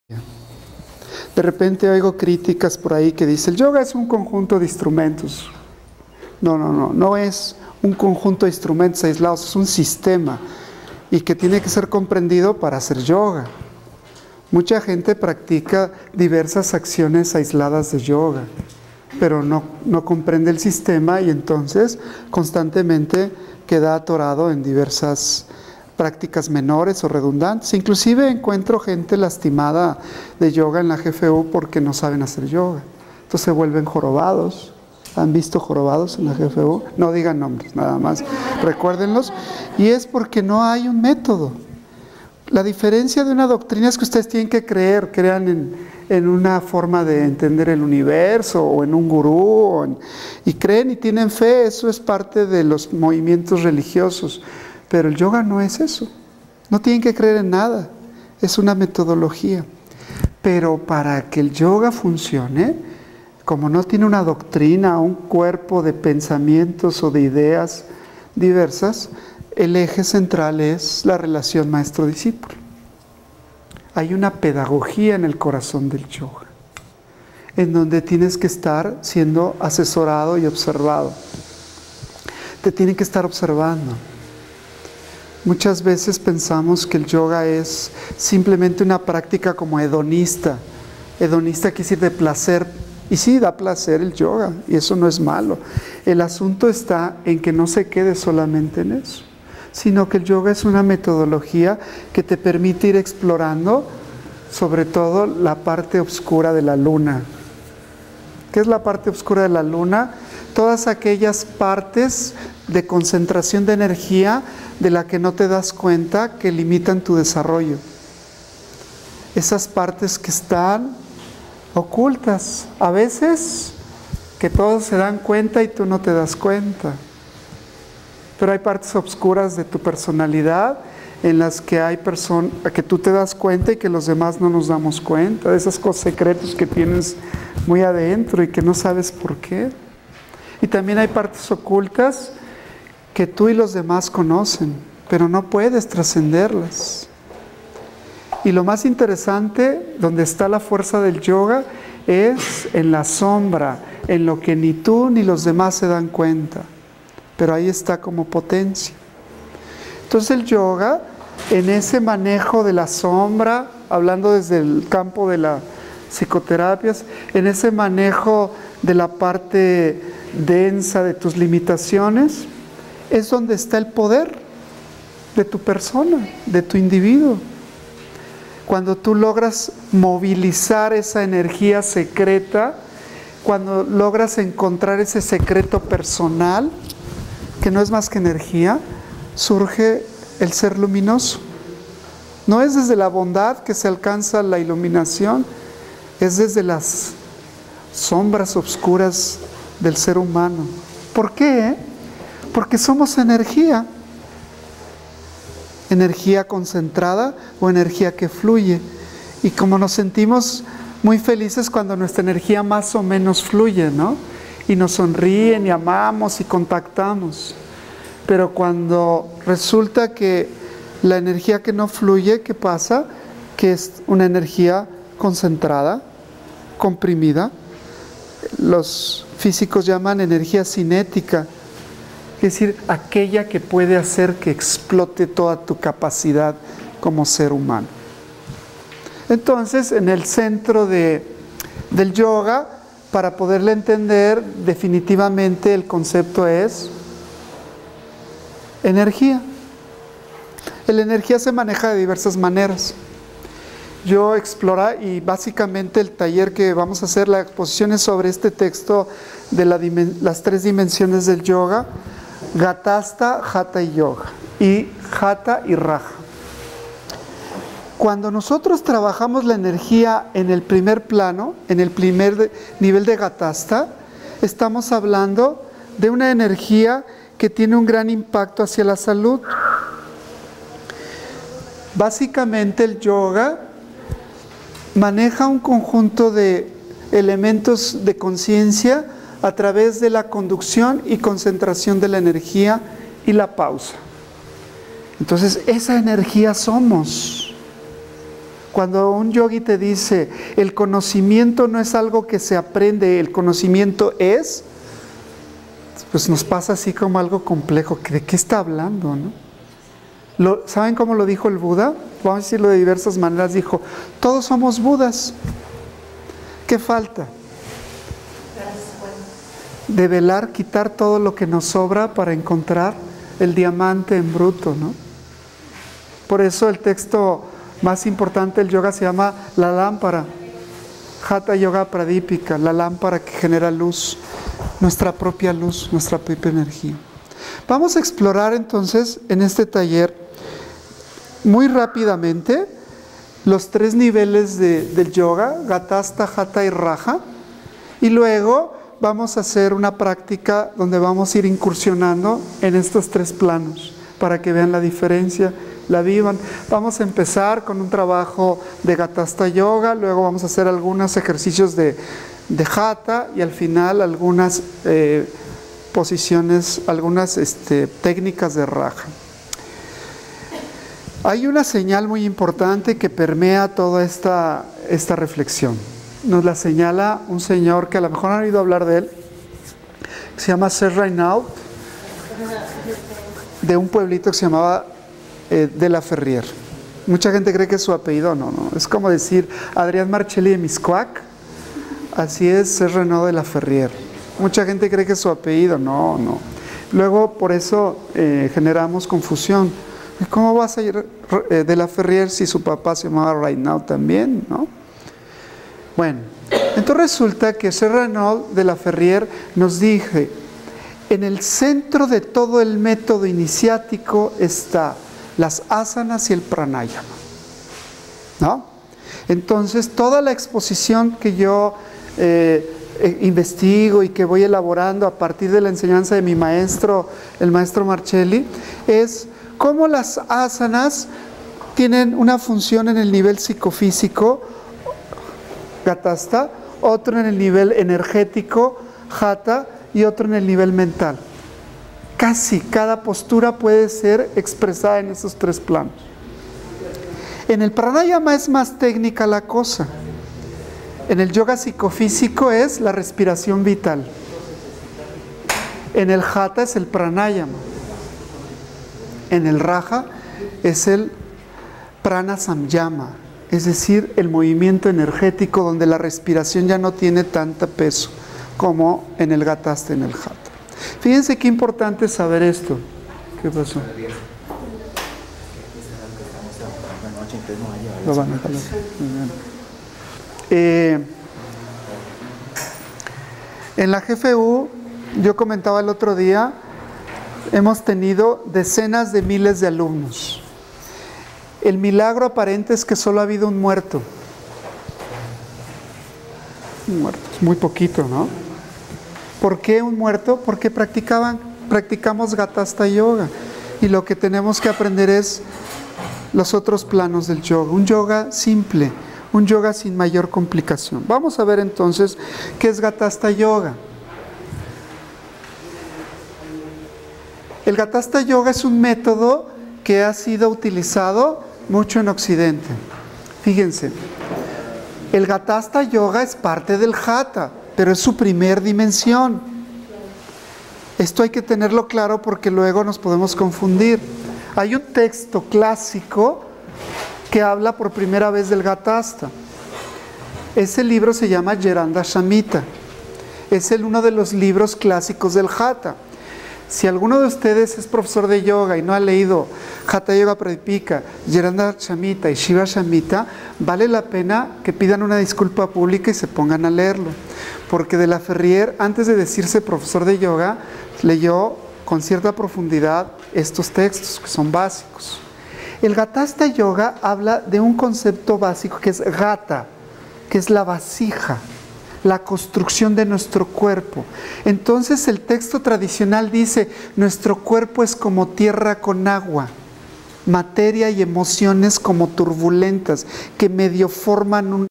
De repente oigo críticas por ahí que dicen, el yoga es un conjunto de instrumentos. No es un conjunto de instrumentos aislados, es un sistema y que tiene que ser comprendido para hacer yoga. Mucha gente practica diversas acciones aisladas de yoga, pero no comprende el sistema y entonces constantemente queda atorado en diversas prácticas menores o redundantes. Inclusive encuentro gente lastimada de yoga en la GFU porque no saben hacer yoga. Entonces se vuelven jorobados. ¿Han visto jorobados en la GFU? No digan nombres, nada más. Recuérdenlos. Y es porque no hay un método. La diferencia de una doctrina es que ustedes tienen que crean en una forma de entender el universo o en un gurú y creen y tienen fe. Eso es parte de los movimientos religiosos. Pero el yoga no es eso. No tienen que creer en nada. Es una metodología. Pero para que el yoga funcione, como no tiene una doctrina, un cuerpo de pensamientos o de ideas diversas, el eje central es la relación maestro-discípulo. Hay una pedagogía en el corazón del yoga, en donde tienes que estar siendo asesorado y observado. Te tienen que estar observando. Muchas veces pensamos que el yoga es simplemente una práctica como hedonista. Hedonista quiere decir de placer. Y sí, da placer el yoga, y eso no es malo. El asunto está en que no se quede solamente en eso, sino que el yoga es una metodología que te permite ir explorando, sobre todo, la parte oscura de la luna. ¿Qué es la parte oscura de la luna? Todas aquellas partes de concentración de energía de la que no te das cuenta que limitan tu desarrollo. Esas partes que están ocultas, a veces que todos se dan cuenta y tú no te das cuenta. Pero hay partes oscuras de tu personalidad en las que hay personas que tú te das cuenta y que los demás no nos damos cuenta, de esos secretos que tienes muy adentro y que no sabes por qué. Y también hay partes ocultas que tú y los demás conocen, pero no puedes trascenderlas. Y lo más interesante, donde está la fuerza del yoga, es en la sombra, en lo que ni tú ni los demás se dan cuenta. Pero ahí está como potencia. Entonces el yoga, en ese manejo de la sombra, hablando desde el campo de las psicoterapias, en ese manejo de la parte densa de tus limitaciones, es donde está el poder de tu persona, de tu individuo. Cuando tú logras movilizar esa energía secreta, cuando logras encontrar ese secreto personal, que no es más que energía, surge el ser luminoso. No es desde la bondad que se alcanza la iluminación, es desde las sombras oscuras del ser humano. ¿Por qué? Porque somos energía. Energía concentrada o energía que fluye. Y como nos sentimos muy felices cuando nuestra energía más o menos fluye, ¿no? Y nos sonríen y amamos y contactamos. Pero cuando resulta que la energía que no fluye, ¿qué pasa? Que es una energía concentrada, comprimida. Los físicos llaman energía cinética. Es decir, aquella que puede hacer que explote toda tu capacidad como ser humano. Entonces, en el centro del yoga, para poderle entender, definitivamente el concepto es energía. La energía se maneja de diversas maneras. Yo exploro, y básicamente el taller que vamos a hacer, la exposición es sobre este texto de las tres dimensiones del yoga: Gatasta, Hatha y Yoga, y Hatha y Raja. Cuando nosotros trabajamos la energía en el primer plano, en el primer nivel de Gatasta, estamos hablando de una energía que tiene un gran impacto hacia la salud. Básicamente el yoga maneja un conjunto de elementos de conciencia a través de la conducción y concentración de la energía y la pausa. Entonces, esa energía somos. Cuando un yogi te dice, el conocimiento no es algo que se aprende, el conocimiento es, pues nos pasa así como algo complejo. ¿De qué está hablando, no? ¿Saben cómo lo dijo el Buda? Vamos a decirlo de diversas maneras. Dijo, todos somos Budas. ¿Qué falta? Develar, quitar todo lo que nos sobra para encontrar el diamante en bruto, ¿no? Por eso el texto más importante del yoga se llama la lámpara, Hatha Yoga Pradipika, la lámpara que genera luz, nuestra propia energía. Vamos a explorar entonces en este taller muy rápidamente los 3 niveles del yoga, Gatastha, Hatha y Raja, y luego vamos a hacer una práctica donde vamos a ir incursionando en estos 3 planos para que vean la diferencia, la vivan. Vamos a empezar con un trabajo de Gatastha Yoga, luego vamos a hacer algunos ejercicios de Hatha y al final algunas posiciones, algunas técnicas de Raja. Hay una señal muy importante que permea toda esta reflexión. Nos la señala un señor que a lo mejor han oído hablar de él, que se llama Sir Raynaud, de un pueblito que se llamaba de la Ferrier. Mucha gente cree que es su apellido, no, es como decir Adrián Marchelli de Miscuac, así es Sir Raynaud de la Ferrier. Mucha gente cree que es su apellido, no. Luego por eso generamos confusión. ¿Cómo vas a ir de la Ferrier si su papá se llamaba Raynaud también, no? Bueno, entonces resulta que Sir Raynaud de la Ferrier nos dice, en el centro de todo el método iniciático está las asanas y el pranayama, ¿no? Entonces toda la exposición que yo investigo y que voy elaborando a partir de la enseñanza de mi maestro, el maestro Marchelli, es cómo las asanas tienen una función en el nivel psicofísico, Gatastha, otro en el nivel energético, Hatha, y otro en el nivel mental. Casi cada postura puede ser expresada en esos 3 planos. En el pranayama es más técnica la cosa. En el yoga psicofísico es la respiración vital. En el Hatha es el pranayama. En el Raja es el prana samyama, es decir, el movimiento energético donde la respiración ya no tiene tanto peso como en el Gatastha, en el Hatha. Fíjense qué importante es saber esto. ¿Qué pasó? Lo van a jalar. En la GFU, yo comentaba el otro día, hemos tenido decenas de miles de alumnos. El milagro aparente es que solo ha habido un muerto. Un muerto, es muy poquito, ¿no? ¿Por qué un muerto? Porque practicamos Gatastha Yoga. Y lo que tenemos que aprender es los otros planos del yoga. Un yoga simple, un yoga sin mayor complicación. Vamos a ver entonces qué es Gatastha Yoga. El Gatastha Yoga es un método que ha sido utilizado mucho en Occidente. Fíjense, el Gatastha Yoga es parte del Hatha, pero es su primer dimensión. Esto hay que tenerlo claro porque luego nos podemos confundir. Hay un texto clásico que habla por primera vez del Gatastha. Ese libro se llama Yeranda Shamita. Es uno de los libros clásicos del Hatha. Si alguno de ustedes es profesor de yoga y no ha leído Hatha Yoga Pradipika, Yeranda Shamita y Shiva Shamita, vale la pena que pidan una disculpa pública y se pongan a leerlo. Porque de la Ferrier, antes de decirse profesor de yoga, leyó con cierta profundidad estos textos que son básicos. El Gatastha Yoga habla de un concepto básico que es Gata, que es la vasija, la construcción de nuestro cuerpo. Entonces el texto tradicional dice, nuestro cuerpo es como tierra con agua, materia y emociones como turbulentas, que medio forman